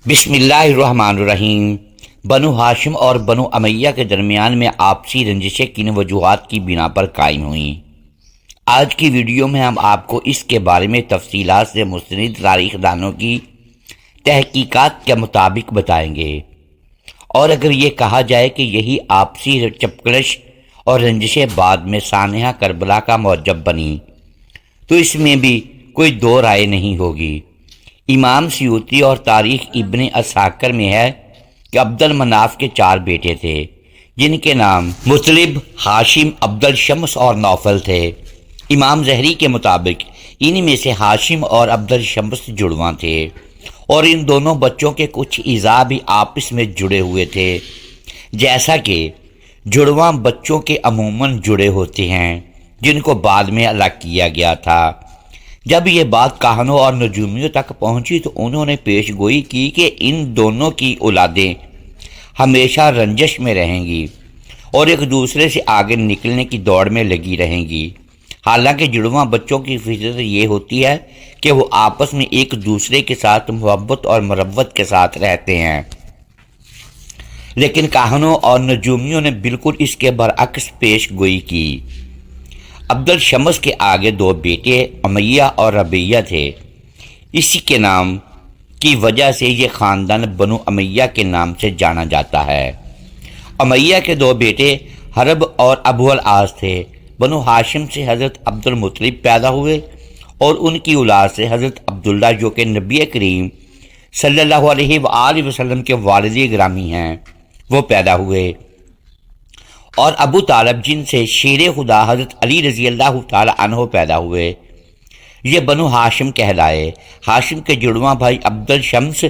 بسم اللہ الرحمن الرحیم۔ بنو ہاشم اور بنو امیہ کے درمیان میں آپسی رنجشیں کن وجوہات کی بنا پر قائم ہوئیں؟ آج کی ویڈیو میں ہم آپ کو اس کے بارے میں تفصیلات سے مستند تاریخ دانوں کی تحقیقات کے مطابق بتائیں گے، اور اگر یہ کہا جائے کہ یہی آپسی چپکلش اور رنجشیں بعد میں سانحہ کربلا کا موجب بنی تو اس میں بھی کوئی دو رائے نہیں ہوگی۔ امام سیوطی اور تاریخ ابن اسحاکر میں ہے کہ عبد المناف کے 4 بیٹے تھے، جن کے نام مطلب، ہاشم، عبد الشمس اور نوفل تھے۔ امام زہری کے مطابق ان میں سے ہاشم اور عبد الشمس جڑواں تھے، اور ان دونوں بچوں کے کچھ اعضاء بھی آپس میں جڑے ہوئے تھے، جیسا کہ جڑواں بچوں کے عموماً جڑے ہوتے ہیں جن کو بعد میں الگ کیا گیا تھا۔ جب یہ بات کاہنوں اور نجومیوں تک پہنچی تو انہوں نے پیش گوئی کی کہ ان دونوں کی اولادیں ہمیشہ رنجش میں رہیں گی اور ایک دوسرے سے آگے نکلنے کی دوڑ میں لگی رہیں گی، حالانکہ جڑواں بچوں کی فطرت یہ ہوتی ہے کہ وہ آپس میں ایک دوسرے کے ساتھ محبت اور مروت کے ساتھ رہتے ہیں۔ لیکن کاہنوں اور نجومیوں نے بالکل اس کے برعکس پیش گوئی کی۔ عبد الشمس کے آگے 2 بیٹے امیہ اور ربیہ تھے، اسی کے نام کی وجہ سے یہ خاندان بنو امیہ کے نام سے جانا جاتا ہے۔ امیہ کے 2 بیٹے حرب اور ابو العاص تھے۔ بنو ہاشم سے حضرت عبد المطلب پیدا ہوئے اور ان کی اولاد سے حضرت عبداللہ جو کہ نبی کریم صلی اللہ علیہ وآلہ وسلم کے والد گرامی ہیں وہ پیدا ہوئے، اور ابو طالب جن سے شیر خدا حضرت علی رضی اللہ تعالی عنہ پیدا ہوئے، یہ بنو ہاشم کہلائے۔ ہاشم کے جڑواں بھائی عبد الشمس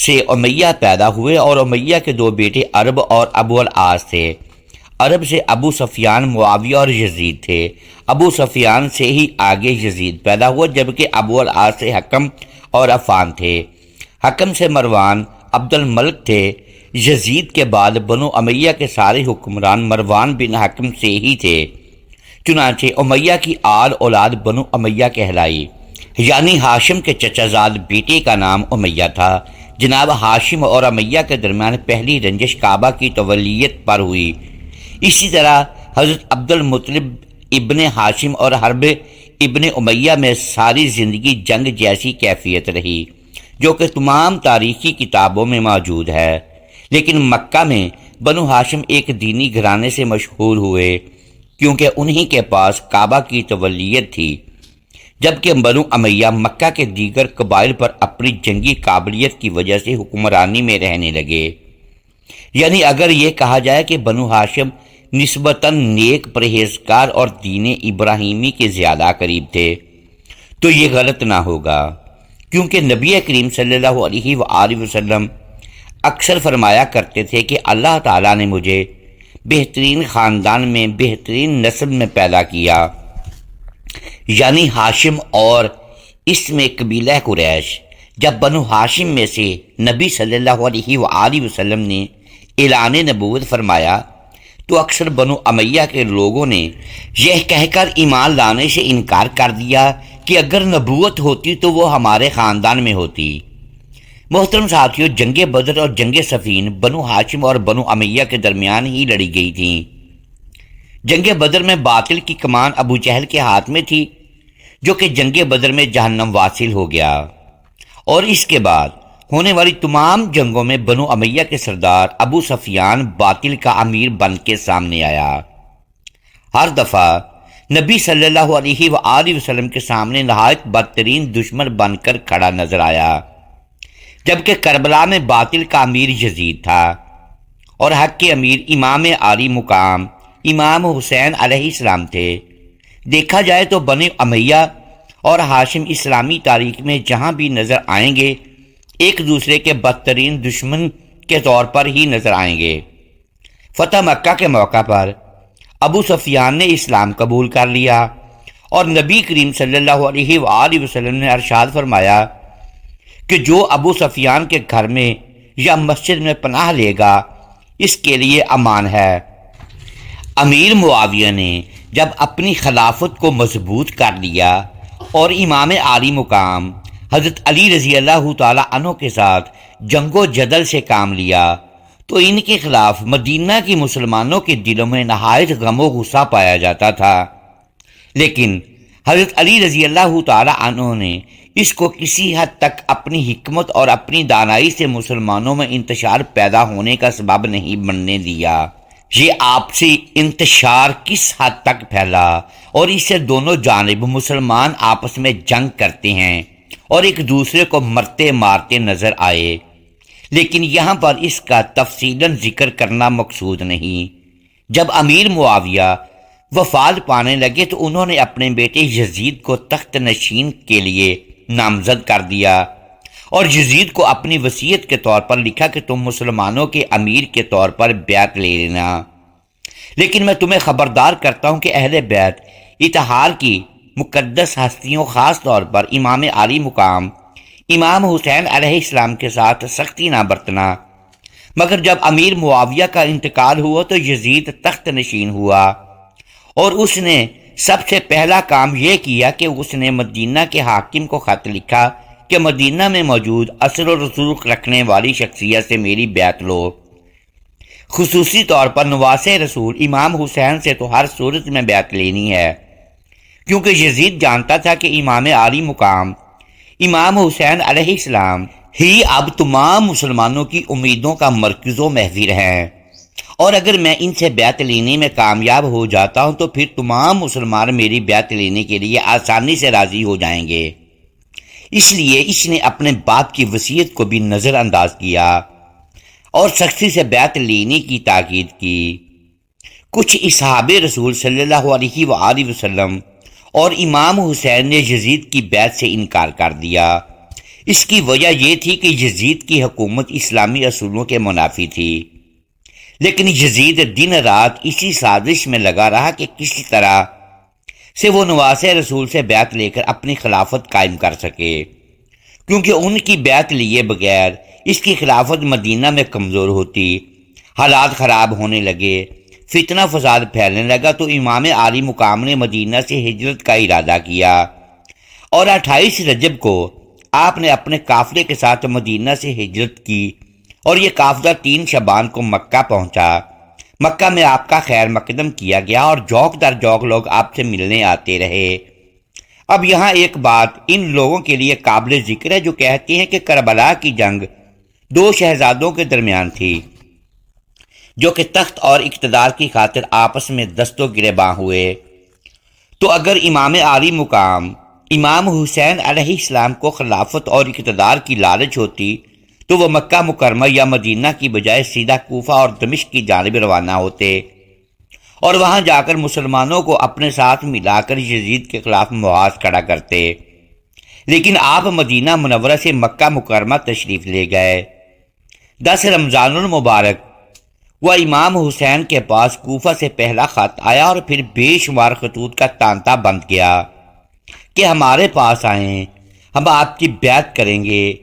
سے امیہ پیدا ہوئے، اور امیہ کے 2 بیٹے عرب اور ابو العاص تھے۔ عرب سے ابو سفیان، معاویہ اور یزید تھے۔ ابو سفیان سے ہی آگے یزید پیدا ہوا، جبکہ ابو العاص سے حکم اور عفان تھے۔ حکم سے مروان عبد الملک تھے۔ یزید کے بعد بنو امیہ کے سارے حکمران مروان بن حکم سے ہی تھے، چنانچہ امیہ کی آل اولاد بنو امیہ کہلائی، یعنی ہاشم کے چچا زاد بیٹے کا نام امیہ تھا۔ جناب ہاشم اور امیہ کے درمیان پہلی رنجش کعبہ کی تولیت پر ہوئی۔ اسی طرح حضرت عبد المطلب ابن ہاشم اور حرب ابن امیہ میں ساری زندگی جنگ جیسی کیفیت رہی، جو کہ تمام تاریخی کتابوں میں موجود ہے۔ لیکن مکہ میں بنو ہاشم ایک دینی گھرانے سے مشہور ہوئے، کیونکہ انہی کے پاس کعبہ کی تولیت تھی، جبکہ بنو امیہ مکہ کے دیگر قبائل پر اپنی جنگی قابلیت کی وجہ سے حکمرانی میں رہنے لگے۔ یعنی اگر یہ کہا جائے کہ بنو ہاشم نسبتاً نیک، پرہیزگار اور دین ابراہیمی کے زیادہ قریب تھے تو یہ غلط نہ ہوگا، کیونکہ نبی کریم صلی اللہ علیہ وآلہ وسلم اکثر فرمایا کرتے تھے کہ اللہ تعالیٰ نے مجھے بہترین خاندان میں، بہترین نسل میں پیدا کیا، یعنی ہاشم اور اس میں قبیلہ قریش۔ جب بنو ہاشم میں سے نبی صلی اللہ علیہ وآلہ وسلم نے اعلان نبوت فرمایا تو اکثر بنو امیہ کے لوگوں نے یہ کہہ کر ایمان لانے سے انکار کر دیا کہ اگر نبوت ہوتی تو وہ ہمارے خاندان میں ہوتی۔ محترم ساتھیوں، جنگ بدر اور جنگ صفین بنو ہاشم اور بنو امیہ کے درمیان ہی لڑی گئی تھیں۔ جنگ بدر میں باطل کی کمان ابو جہل کے ہاتھ میں تھی، جو کہ جنگ بدر میں جہنم واصل ہو گیا، اور اس کے بعد ہونے والی تمام جنگوں میں بنو امیہ کے سردار ابو سفیان باطل کا امیر بن کے سامنے آیا۔ ہر دفعہ نبی صلی اللہ علیہ وآلہ وسلم کے سامنے نہایت بدترین دشمن بن کر کھڑا نظر آیا، جبکہ کربلا میں باطل کا امیر یزید تھا اور حق کے امیر امام عالی مقام امام حسین علیہ السلام تھے۔ دیکھا جائے تو بنو امیہ اور ہاشم اسلامی تاریخ میں جہاں بھی نظر آئیں گے ایک دوسرے کے بدترین دشمن کے طور پر ہی نظر آئیں گے۔ فتح مکہ کے موقع پر ابو سفیان نے اسلام قبول کر لیا، اور نبی کریم صلی اللہ علیہ وآلہ وسلم نے ارشاد فرمایا کہ جو ابو سفیان کے گھر میں یا مسجد میں پناہ لے گا اس کے لیے امان ہے۔ امیر معاویہ نے جب اپنی خلافت کو مضبوط کر لیا اور امام عالی مقام حضرت علی رضی اللہ تعالی عنہ کے ساتھ جنگ و جدل سے کام لیا تو ان کے خلاف مدینہ کی مسلمانوں کے دلوں میں نہایت غم و غصہ پایا جاتا تھا، لیکن حضرت علی رضی اللہ تعالی عنہ نے اس کو کسی حد تک اپنی حکمت اور اپنی دانائی سے مسلمانوں میں انتشار پیدا ہونے کا سبب نہیں بننے دیا۔ یہ آپسی انتشار کس حد تک پھیلا اور اس سے دونوں جانب مسلمان آپس میں جنگ کرتے ہیں اور ایک دوسرے کو مرتے مارتے نظر آئے، لیکن یہاں پر اس کا تفصیلاً ذکر کرنا مقصود نہیں۔ جب امیر معاویہ وفات پانے لگے تو انہوں نے اپنے بیٹے یزید کو تخت نشین کے لیے نامزد کر دیا اور یزید کو اپنی وصیت کے طور پر لکھا کہ تم مسلمانوں کے امیر کے طور پر بیعت لے لینا، لیکن میں تمہیں خبردار کرتا ہوں کہ اہل بیت اتحاد کی مقدس ہستیوں، خاص طور پر امام عالی مقام امام حسین علیہ السلام کے ساتھ سختی نہ برتنا۔ مگر جب امیر معاویہ کا انتقال ہوا تو یزید تخت نشین ہوا اور اس نے سب سے پہلا کام یہ کیا کہ اس نے مدینہ کے حاکم کو خط لکھا کہ مدینہ میں موجود اثر و رسوخ رکھنے والی شخصیت سے میری بیعت لو، خصوصی طور پر نواس رسول امام حسین سے تو ہر صورت میں بیعت لینی ہے، کیونکہ یزید جانتا تھا کہ امام عالی مقام امام حسین علیہ السلام ہی اب تمام مسلمانوں کی امیدوں کا مرکز و محور ہیں، اور اگر میں ان سے بیعت لینے میں کامیاب ہو جاتا ہوں تو پھر تمام مسلمان میری بیعت لینے کے لیے آسانی سے راضی ہو جائیں گے۔ اس لیے اس نے اپنے باپ کی وصیت کو بھی نظر انداز کیا اور سختی سے بیعت لینے کی تاکید کی۔ کچھ اصحاب رسول صلی اللہ علیہ وآلہ وسلم اور امام حسین نے یزید کی بیعت سے انکار کر دیا۔ اس کی وجہ یہ تھی کہ یزید کی حکومت اسلامی اصولوں کے منافی تھی، لیکن یزید دن رات اسی سازش میں لگا رہا کہ کسی طرح سے وہ نواس رسول سے بیعت لے کر اپنی خلافت قائم کر سکے، کیونکہ ان کی بیعت لیے بغیر اس کی خلافت مدینہ میں کمزور ہوتی۔ حالات خراب ہونے لگے، فتنہ فساد پھیلنے لگا تو امام عالی مقام نے مدینہ سے ہجرت کا ارادہ کیا اور 28 رجب کو آپ نے اپنے قافلے کے ساتھ مدینہ سے ہجرت کی اور یہ قافلہ 3 شعبان کو مکہ پہنچا۔ مکہ میں آپ کا خیر مقدم کیا گیا اور جوک در جوک لوگ آپ سے ملنے آتے رہے۔ اب یہاں ایک بات ان لوگوں کے لیے قابل ذکر ہے جو کہتے ہیں کہ کربلا کی جنگ 2 شہزادوں کے درمیان تھی جو کہ تخت اور اقتدار کی خاطر آپس میں دست و گریباں ہوئے، تو اگر امام عالی مقام امام حسین علیہ السلام کو خلافت اور اقتدار کی لالچ ہوتی تو وہ مکہ مکرمہ یا مدینہ کی بجائے سیدھا کوفہ اور دمشق کی جانب روانہ ہوتے اور وہاں جا کر مسلمانوں کو اپنے ساتھ ملا کر یزید کے خلاف محاذ کھڑا کرتے، لیکن آپ مدینہ منورہ سے مکہ مکرمہ تشریف لے گئے۔ 10 رمضان المبارک وہ امام حسین کے پاس کوفہ سے پہلا خط آیا اور پھر بے شمار خطوط کا تانتا بند گیا کہ ہمارے پاس آئیں، ہم آپ کی بیعت کریں گے،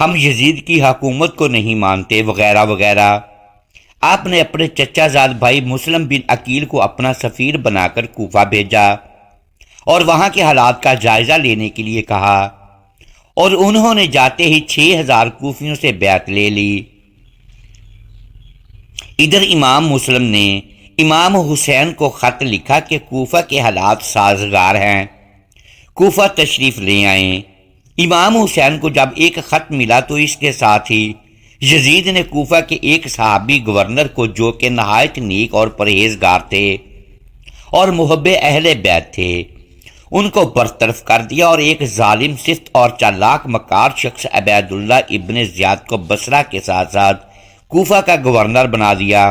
ہم یزید کی حکومت کو نہیں مانتے، وغیرہ وغیرہ۔ آپ نے اپنے چچا زاد بھائی مسلم بن عقیل کو اپنا سفیر بنا کر کوفہ بھیجا اور وہاں کے حالات کا جائزہ لینے کے لیے کہا، اور انہوں نے جاتے ہی 6000 کوفیوں سے بیعت لے لی۔ ادھر امام مسلم نے امام حسین کو خط لکھا کہ کوفہ کے حالات سازگار ہیں، کوفہ تشریف لے آئیں۔ امام حسین کو جب ایک خط ملا تو اس کے ساتھ ہی یزید نے کوفہ کے ایک صحابی گورنر کو، جو کہ نہایت نیک اور پرہیزگار تھے اور محب اہل بیت تھے، ان کو برطرف کر دیا اور ایک ظالم صفت اور چالاک مکار شخص عبید اللہ ابن زیاد کو بصرہ کے ساتھ ساتھ کوفہ کا گورنر بنا دیا۔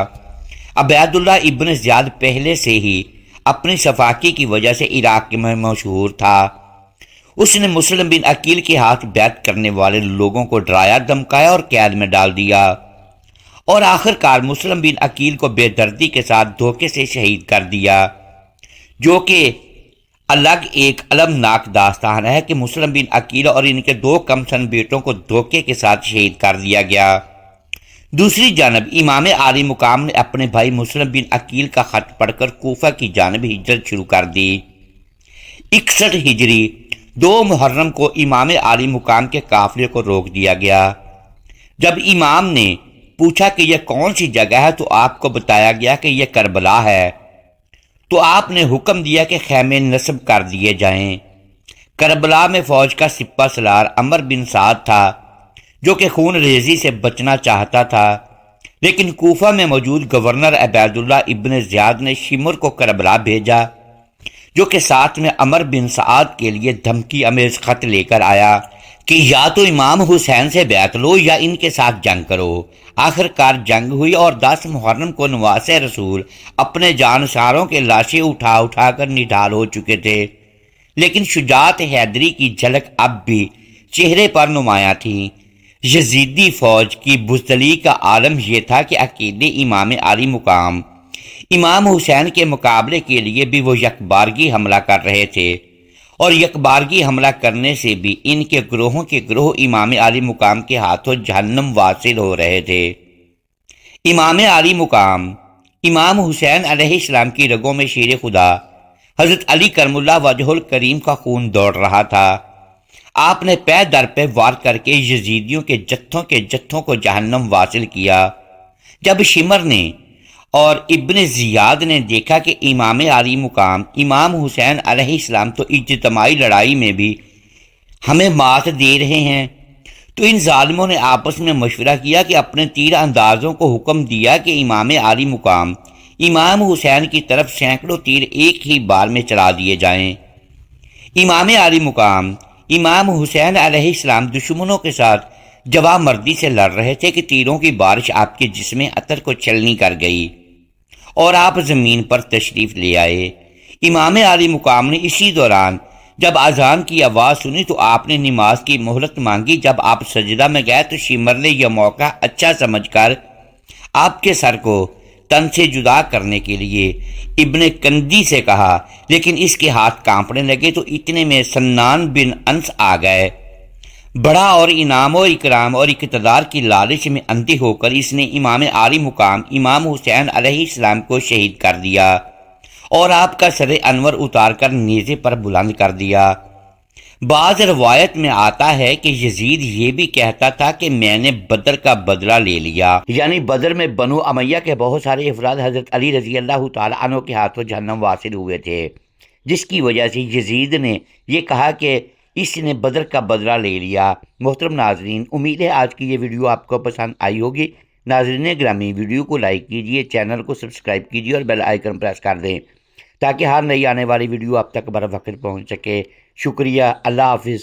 عبید اللہ ابن زیاد پہلے سے ہی اپنی صفاقی کی وجہ سے عراق میں مشہور تھا۔ اس نے مسلم بن عقیل کے ہاتھ بیعت کرنے والے لوگوں کو ڈرایا، دھمکایا اور قید میں ڈال دیا، اور آخر کار مسلم بن عقیل کو بے دردی کے ساتھ دھوکے سے شہید کر دیا، جو کہ الگ ایک المناک داستان ہے کہ مسلم بن عقیل اور ان کے 2 کمسن بیٹوں کو دھوکے کے ساتھ شہید کر دیا گیا۔ دوسری جانب امام عالی مقام نے اپنے بھائی مسلم بن عقیل کا خط پڑھ کر کوفہ کی جانب ہجرت شروع کر دی۔ 61 ہجری 2 محرم کو امام عالی مقام کے قافلے کو روک دیا گیا۔ جب امام نے پوچھا کہ یہ کون سی جگہ ہے تو آپ کو بتایا گیا کہ یہ کربلا ہے، تو آپ نے حکم دیا کہ خیمے نصب کر دیے جائیں۔ کربلا میں فوج کا سپہ سالار عمر بن سعد تھا جو کہ خون ریزی سے بچنا چاہتا تھا، لیکن کوفہ میں موجود گورنر عبید اللہ ابن زیاد نے شمر کو کربلا بھیجا، جو کہ ساتھ میں عمر بن سعد کے لیے دھمکی امیز خط لے کر آیا کہ یا تو امام حسین سے بیعت لو یا ان کے ساتھ جنگ کرو۔ آخر کار جنگ ہوئی اور 10 محرم کو نواس رسول اپنے جانساروں کے لاشیں اٹھا اٹھا کر نڈھال ہو چکے تھے، لیکن شجاعت حیدری کی جھلک اب بھی چہرے پر نمایاں تھی۔ یزیدی فوج کی بزدلی کا عالم یہ تھا کہ اکیلے امام عالی مقام امام حسین کے مقابلے کے لیے بھی وہ یکبارگی حملہ کر رہے تھے، اور یکبارگی حملہ کرنے سے بھی ان کے گروہوں کے گروہ امام عالی مقام کے ہاتھوں جہنم واصل ہو رہے تھے۔ امام عالی مقام امام حسین علیہ السلام کی رگوں میں شیر خدا حضرت علی کرم اللہ وجہ الکریم کا خون دوڑ رہا تھا۔ آپ نے پے در پہ وار کر کے یزیدیوں کے جتھوں کو جہنم واصل کیا۔ جب شمر نے اور ابن زیاد نے دیکھا کہ امام عالی مقام امام حسین علیہ السلام تو اجتماعی لڑائی میں بھی ہمیں مات دے رہے ہیں، تو ان ظالموں نے آپس میں مشورہ کیا کہ اپنے تیر اندازوں کو حکم دیا کہ امام عالی مقام امام حسین کی طرف سینکڑوں تیر ایک ہی بار میں چلا دیے جائیں۔ امام عالی مقام امام حسین علیہ السلام دشمنوں کے ساتھ جواب مردی سے لڑ رہے تھے کہ تیروں کی بارش آپ کے جسم عطر کو چھلنی کر گئی اور آپ زمین پر تشریف لے آئے۔ امام عالی مقام نے اسی دوران جب اذان کی آواز سنی تو آپ نے نماز کی مہلت مانگی۔ جب آپ سجدہ میں گئے تو شمر نے یہ موقع اچھا سمجھ کر آپ کے سر کو تن سے جدا کرنے کے لیے ابن کندی سے کہا، لیکن اس کے ہاتھ کانپنے لگے تو اتنے میں سنان بن انس آ گئے۔ بڑا اور انعام و اکرام اور اقتدار کی لالچ میں اندھے ہو کر اس نے امام عالی مقام امام حسین علیہ السلام کو شہید کر دیا اور آپ کا سر انور اتار کر نیزے پر بلند کر دیا۔ بعض روایت میں آتا ہے کہ یزید یہ بھی کہتا تھا کہ میں نے بدر کا بدلہ لے لیا، یعنی بدر میں بنو امیہ کے بہت سارے افراد حضرت علی رضی اللہ تعالی عنہ کے ہاتھوں جہنم واصل ہوئے تھے، جس کی وجہ سے یزید نے یہ کہا کہ اس نے بدر کا بدلہ لے لیا۔ محترم ناظرین، امید ہے آج کی یہ ویڈیو آپ کو پسند آئی ہوگی۔ ناظرین گرامی، ویڈیو کو لائک کیجئے، چینل کو سبسکرائب کیجئے اور بیل آئیکن پریس کر دیں تاکہ ہر نئی آنے والی ویڈیو آپ تک بر وقت پہنچ سکے۔ شکریہ، اللہ حافظ۔